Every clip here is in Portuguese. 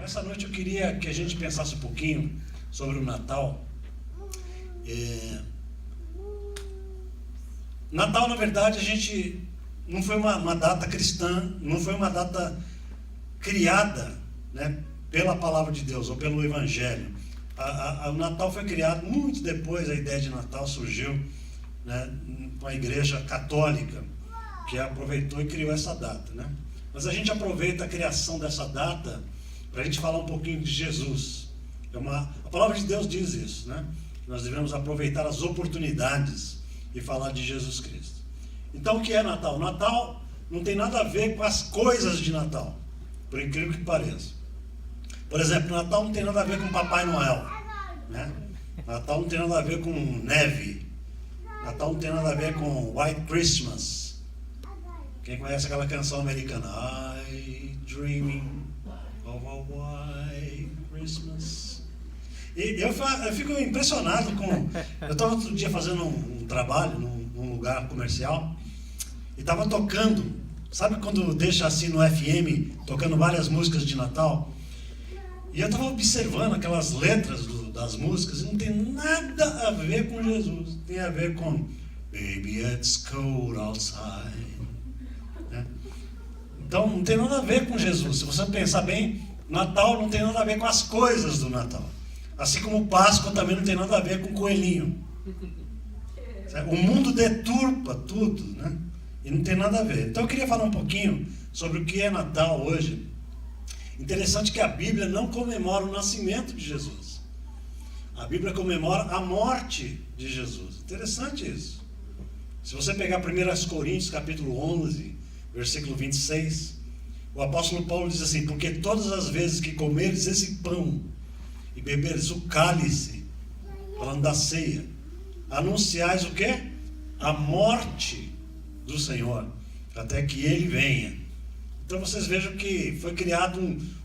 Essa noite eu queria que a gente pensasse um pouquinho sobre o Natal. Natal, na verdade, a gente não foi uma data cristã, não foi uma data criada, né, pela palavra de Deus ou pelo Evangelho. O Natal foi criado muito depois, a ideia de Natal surgiu, né, com a Igreja Católica, que aproveitou e criou essa data, né? Mas a gente aproveita a criação dessa data para a gente falar um pouquinho de Jesus. A palavra de Deus diz isso, né? Nós devemos aproveitar as oportunidades e falar de Jesus Cristo. Então, o que é Natal? Natal não tem nada a ver com as coisas de Natal, por incrível que pareça. Por exemplo, Natal não tem nada a ver com Papai Noel, né? Natal não tem nada a ver com neve. Natal não tem nada a ver com White Christmas. Quem conhece aquela canção americana? I dreaming of a white Christmas. E eu fico impressionado com... Eu estava outro dia fazendo um trabalho num lugar comercial e estava tocando, sabe quando deixa assim no FM, tocando várias músicas de Natal? E eu estava observando aquelas letras das músicas e não tem nada a ver com Jesus. Tem a ver com Baby, it's cold outside. Né? Então não tem nada a ver com Jesus. Se você pensar bem, Natal não tem nada a ver com as coisas do Natal. Assim como Páscoa também não tem nada a ver com coelhinho. O mundo deturpa tudo, né? E não tem nada a ver. Então eu queria falar um pouquinho sobre o que é Natal hoje. Interessante que a Bíblia não comemora o nascimento de Jesus. A Bíblia comemora a morte de Jesus. Interessante isso. Se você pegar 1 Coríntios capítulo 11, versículo 26, o apóstolo Paulo diz assim: porque todas as vezes que comeres esse pão e beberes o cálice, falando da ceia, anunciais o quê? A morte do Senhor, até que Ele venha. Então vocês vejam que foi criado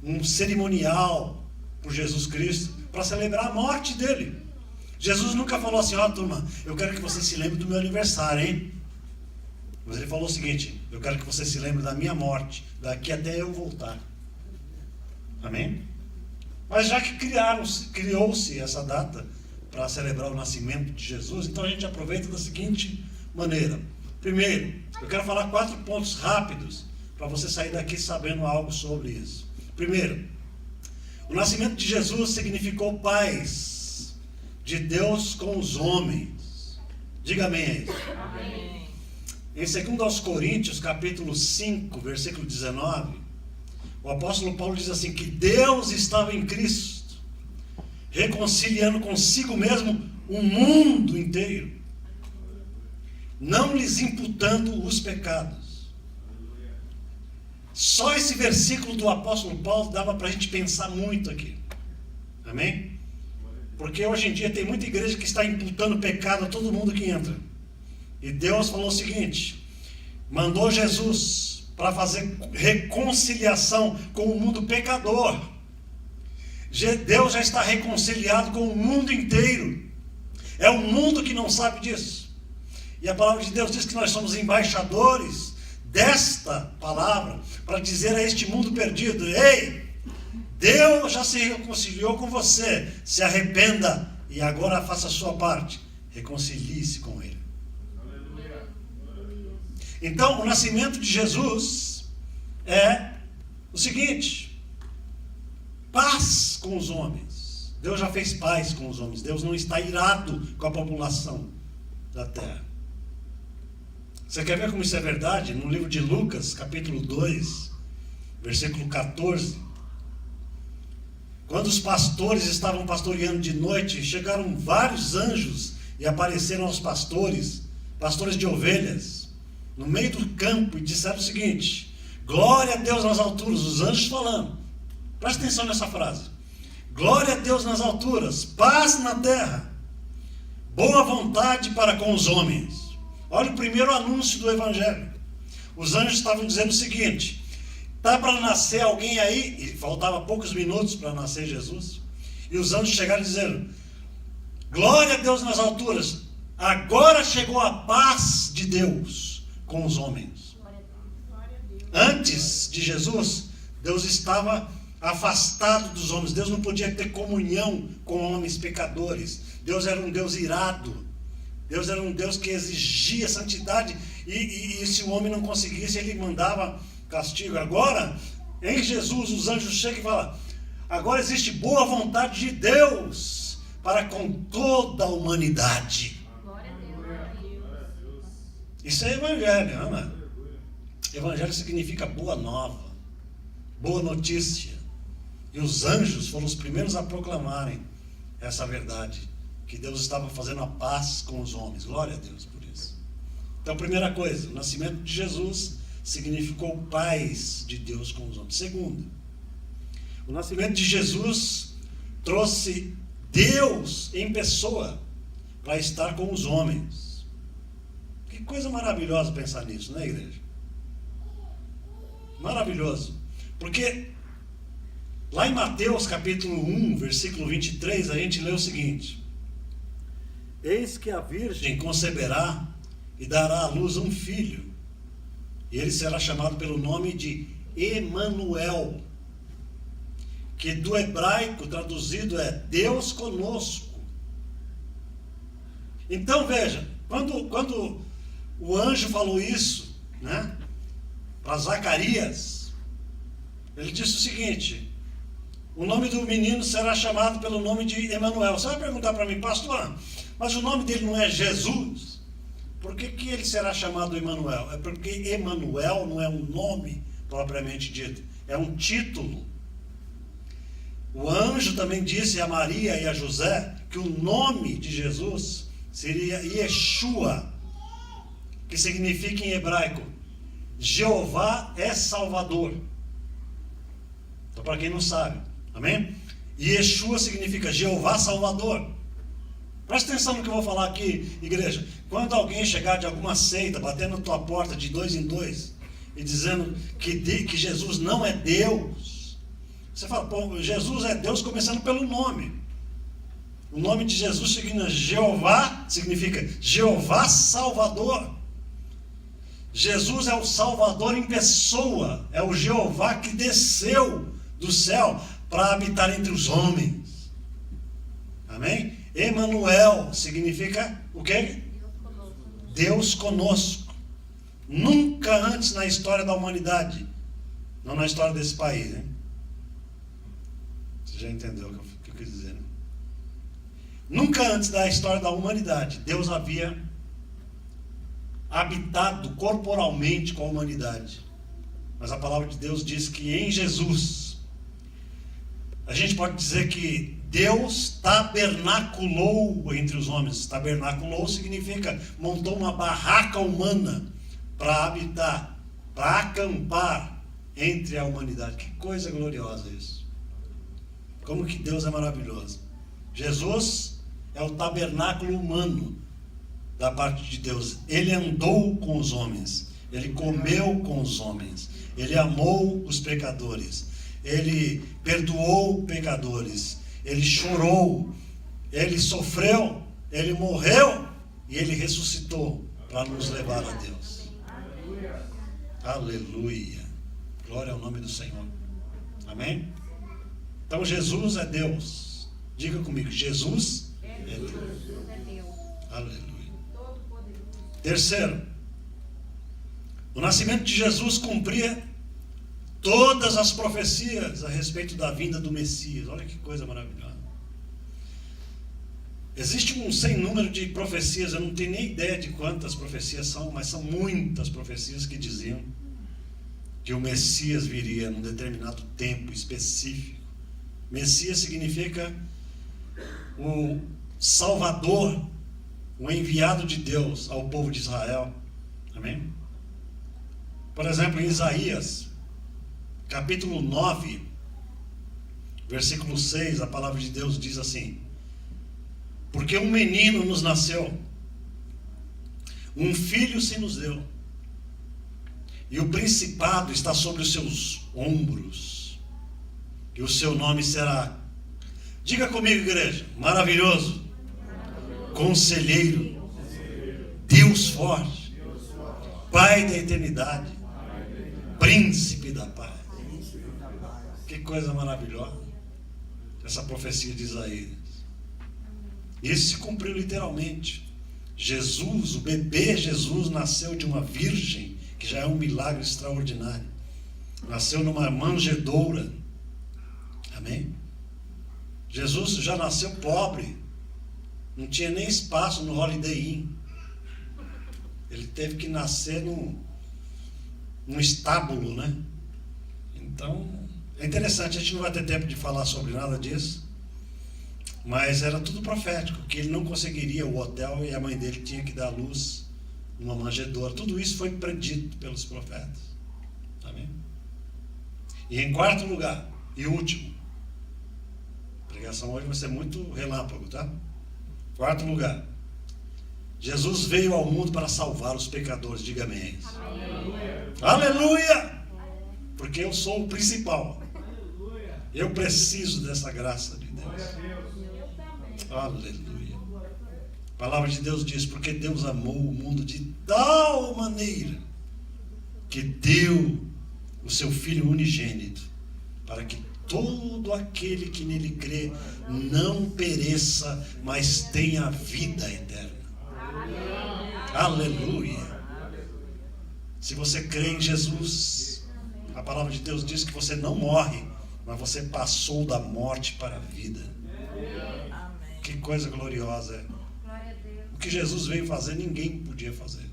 um cerimonial por Jesus Cristo para celebrar a morte dele. Jesus nunca falou assim: ó, turma, eu quero que você se lembre do meu aniversário, hein? Mas Ele falou o seguinte: eu quero que você se lembre da minha morte, daqui até eu voltar. Amém? Mas já que criou-se essa data para celebrar o nascimento de Jesus, então a gente aproveita da seguinte maneira. Primeiro, eu quero falar 4 pontos rápidos para você sair daqui sabendo algo sobre isso. Primeiro, o nascimento de Jesus significou paz de Deus com os homens. Diga amém a isso. Amém. Em 2 Coríntios, capítulo 5, versículo 19, o apóstolo Paulo diz assim, que Deus estava em Cristo, reconciliando consigo mesmo o mundo inteiro, não lhes imputando os pecados. Só esse versículo do apóstolo Paulo dava para a gente pensar muito aqui. Amém? Porque hoje em dia tem muita igreja que está imputando pecado a todo mundo que entra. E Deus falou o seguinte: mandou Jesus para fazer reconciliação com o mundo pecador. Deus já está reconciliado com o mundo inteiro. É o mundo que não sabe disso. E a palavra de Deus diz que nós somos embaixadores desta palavra para dizer a este mundo perdido: ei, Deus já se reconciliou com você, se arrependa e agora faça a sua parte, reconcilie-se com Ele. Então, o nascimento de Jesus é o seguinte: paz com os homens. Deus já fez paz com os homens. Deus não está irado com a população da terra. Você quer ver como isso é verdade? No livro de Lucas, capítulo 2, versículo 14. Quando os pastores estavam pastoreando de noite, chegaram vários anjos e apareceram aos pastores de ovelhas, no meio do campo, e disseram o seguinte: glória a Deus nas alturas. Os anjos falando. Presta atenção nessa frase. Glória a Deus nas alturas, paz na terra, boa vontade para com os homens. Olha o primeiro anúncio do Evangelho. Os anjos estavam dizendo o seguinte: está para nascer alguém aí, e faltava poucos minutos para nascer Jesus, E os anjos chegaram dizendo: glória a Deus nas alturas, agora chegou a paz de Deus com os homens. Antes de Jesus, Deus estava afastado dos homens. Deus não podia ter comunhão com homens pecadores. Deus era um Deus irado. Deus era um Deus que exigia santidade, e se o homem não conseguisse, ele mandava castigo. Agora, em Jesus, os anjos chegam e falam: agora existe boa vontade de Deus para com toda a humanidade. Glória a Deus. Isso é evangelho, Ana. Evangelho significa boa nova, boa notícia. E os anjos foram os primeiros a proclamarem essa verdade, que Deus estava fazendo a paz com os homens. Glória a Deus por isso. Então, primeira coisa, o nascimento de Jesus significou paz de Deus com os homens. Segundo, o nascimento de Jesus trouxe Deus em pessoa para estar com os homens. Que coisa maravilhosa pensar nisso, não é, igreja? Maravilhoso. Porque lá em Mateus capítulo 1, versículo 23, a gente lê o seguinte: eis que a virgem conceberá e dará à luz um filho, e ele será chamado pelo nome de Emanuel, que do hebraico traduzido é Deus conosco. Então veja, quando o anjo falou isso, né, para Zacarias, ele disse o seguinte: o nome do menino será chamado pelo nome de Emanuel. Você vai perguntar para mim: pastor, mas o nome dele não é Jesus? Por que ele será chamado Emanuel? É porque Emanuel não é um nome propriamente dito, é um título. O anjo também disse a Maria e a José que o nome de Jesus seria Yeshua, que significa em hebraico Jeová é Salvador. Então, para quem não sabe, amém? Yeshua significa Jeová Salvador. Presta atenção no que eu vou falar aqui, igreja. Quando alguém chegar de alguma seita, batendo na tua porta de 2 em 2 e dizendo que Jesus não é Deus, você fala: pô, Jesus é Deus, começando pelo nome. O nome de Jesus significa Jeová Salvador. Jesus é o Salvador em pessoa, é o Jeová que desceu do céu para habitar entre os homens. Amém? Emanuel significa o quê? Deus conosco. Nunca antes na história da humanidade, não na história desse país, né? Você já entendeu o que eu quis dizer, né? Nunca antes da história da humanidade Deus havia habitado corporalmente com a humanidade. Mas a palavra de Deus diz que em Jesus, a gente pode dizer que Deus tabernaculou entre os homens. Tabernaculou significa montou uma barraca humana para habitar, para acampar entre a humanidade. Que coisa gloriosa isso. Como que Deus é maravilhoso. Jesus é o tabernáculo humano da parte de Deus. Ele andou com os homens, ele comeu com os homens, ele amou os pecadores, ele perdoou pecadores, ele chorou, ele sofreu, ele morreu e ele ressuscitou para nos levar a Deus. Aleluia. Glória ao nome do Senhor. Amém? Então Jesus é Deus. Diga comigo: Jesus é Deus. Aleluia. Terceiro, o nascimento de Jesus cumpria todas as profecias a respeito da vinda do Messias. Olha que coisa maravilhosa. Existe um sem número de profecias, eu não tenho nem ideia de quantas profecias são, mas são muitas profecias que diziam que o Messias viria num determinado tempo específico. Messias significa o Salvador, o enviado de Deus ao povo de Israel. Amém? Por exemplo, em Isaías, capítulo 9, versículo 6, a palavra de Deus diz assim: porque um menino nos nasceu, um filho se nos deu, e o principado está sobre os seus ombros, e o seu nome será Diga comigo, igreja. Maravilhoso. Conselheiro. Deus forte. Pai da eternidade. Príncipe da paz. Que coisa maravilhosa. Essa profecia de Isaías. Isso se cumpriu literalmente. Jesus, o bebê Jesus, nasceu de uma virgem, que já é um milagre extraordinário. Nasceu numa manjedoura. Amém? Jesus já nasceu pobre. Não tinha nem espaço no Holiday Inn. Ele teve que nascer num estábulo, né? Então, é interessante. A gente não vai ter tempo de falar sobre nada disso. Mas era tudo profético, que ele não conseguiria o hotel e a mãe dele tinha que dar luz numa manjedoura. Tudo isso foi predito pelos profetas. Amém? E em quarto lugar, e último, a pregação hoje vai ser muito relâmpago, tá? Quarto lugar, Jesus veio ao mundo para salvar os pecadores. Diga amém. Aleluia! Aleluia! Porque eu sou o principal. Eu preciso dessa graça de Deus. Aleluia. A palavra de Deus diz: porque Deus amou o mundo de tal maneira que deu o seu Filho unigênito, para que todo aquele que nele crê não pereça, mas tenha vida eterna. Aleluia. Se você crê em Jesus, a palavra de Deus diz que você não morre, mas você passou da morte para a vida. Que coisa gloriosa é. O que Jesus veio fazer, ninguém podia fazer.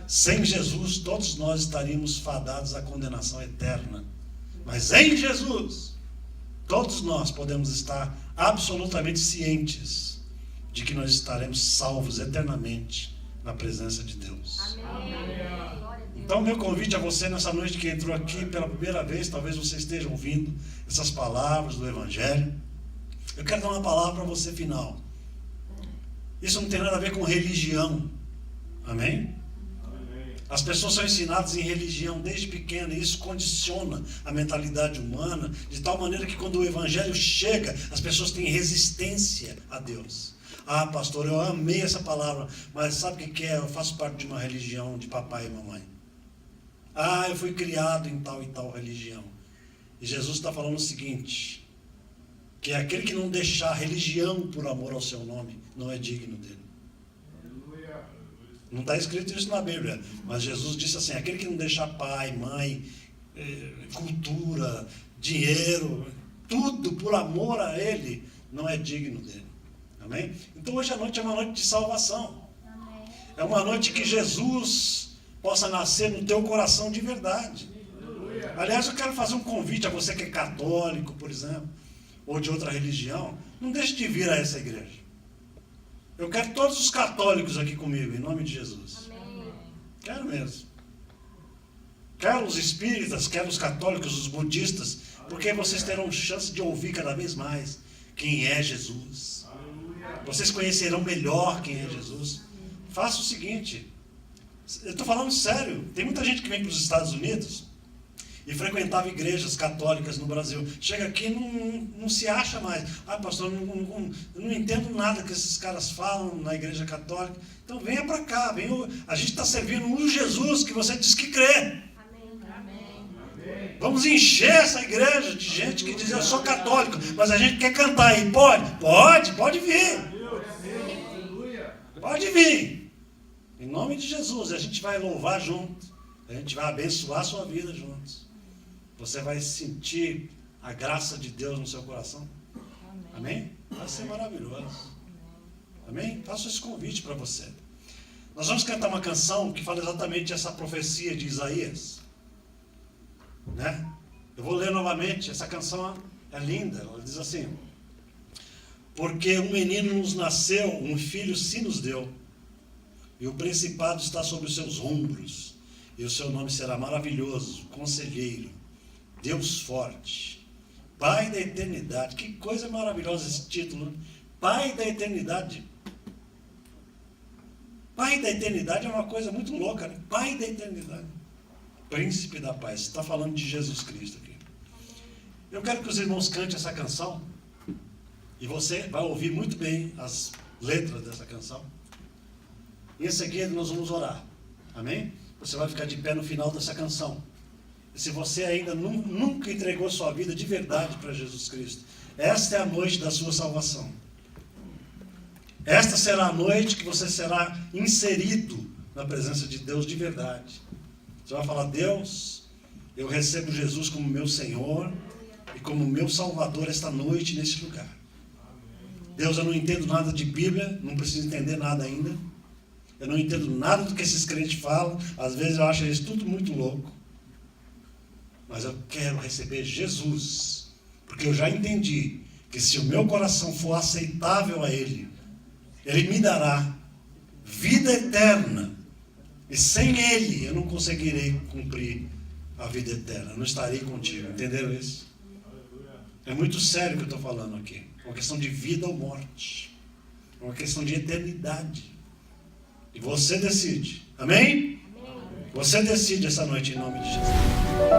Sem Jesus, todos nós estaríamos fadados à condenação eterna. Mas em Jesus, todos nós podemos estar absolutamente cientes de que nós estaremos salvos eternamente na presença de Deus. Então, meu convite a você nessa noite que entrou aqui pela primeira vez, talvez você esteja ouvindo essas palavras do Evangelho. Eu quero dar uma palavra para você final. Isso não tem nada a ver com religião. Amém? As pessoas são ensinadas em religião desde pequena, e isso condiciona a mentalidade humana, de tal maneira que quando o Evangelho chega, as pessoas têm resistência a Deus. Ah, pastor, eu amei essa palavra, mas sabe o que é? Eu faço parte de uma religião de papai e mamãe. Ah, eu fui criado em tal e tal religião. E Jesus está falando o seguinte: que aquele que não deixar religião por amor ao seu nome, não é digno dele. Não está escrito isso na Bíblia, mas Jesus disse assim: aquele que não deixar pai, mãe, cultura, dinheiro, tudo por amor a ele, não é digno dele. Amém? Então hoje à noite é uma noite de salvação. É uma noite que Jesus possa nascer no teu coração de verdade. Aliás, eu quero fazer um convite a você que é católico, por exemplo, ou de outra religião. Não deixe de vir a essa igreja. Eu quero todos os católicos aqui comigo, em nome de Jesus. Amém. Quero mesmo. Quero os espíritas, quero os católicos, os budistas, porque vocês terão chance de ouvir cada vez mais quem é Jesus. Vocês conhecerão melhor quem é Jesus. Faça o seguinte, eu estou falando sério, tem muita gente que vem para os Estados Unidos e frequentava igrejas católicas no Brasil. Chega aqui e não se acha mais. Ah, pastor, eu não entendo nada que esses caras falam na igreja católica. Então venha para cá. A gente está servindo um Jesus que você diz que crê. Amém. Vamos encher essa igreja de gente que diz: eu sou católico, mas a gente quer cantar aí. Pode vir. Pode vir. Em nome de Jesus, a gente vai louvar junto. A gente vai abençoar a sua vida juntos. Você vai sentir a graça de Deus no seu coração. Amém? Vai ser maravilhoso. Amém? Faço esse convite para você. Nós vamos cantar uma canção que fala exatamente essa profecia de Isaías. Né? Eu vou ler novamente. Essa canção é linda. Ela diz assim: porque um menino nos nasceu, um filho se nos deu, e o principado está sobre os seus ombros, e o seu nome será maravilhoso, conselheiro, Deus forte, Pai da eternidade. Que coisa maravilhosa esse título, né? Pai da eternidade. Pai da eternidade é uma coisa muito louca, né? Pai da eternidade, príncipe da paz. Está falando de Jesus Cristo aqui. Eu quero que os irmãos cantem essa canção. E você vai ouvir muito bem as letras dessa canção. E em seguida nós vamos orar. Amém? Você vai ficar de pé no final dessa canção. E se você ainda nunca entregou sua vida de verdade para Jesus Cristo, esta é a noite da sua salvação. Esta será a noite que você será inserido na presença de Deus de verdade. Você vai falar: Deus, eu recebo Jesus como meu Senhor e como meu Salvador esta noite nesse lugar. Deus, eu não entendo nada de Bíblia, não preciso entender nada ainda. Eu não entendo nada do que esses crentes falam. Às vezes eu acho eles tudo muito louco. Mas eu quero receber Jesus, porque eu já entendi que se o meu coração for aceitável a Ele, Ele me dará vida eterna. E sem Ele eu não conseguirei cumprir a vida eterna. Eu não estarei contigo. Entenderam isso? É muito sério o que eu estou falando aqui. É uma questão de vida ou morte. É uma questão de eternidade. E você decide. Amém? Você decide essa noite em nome de Jesus.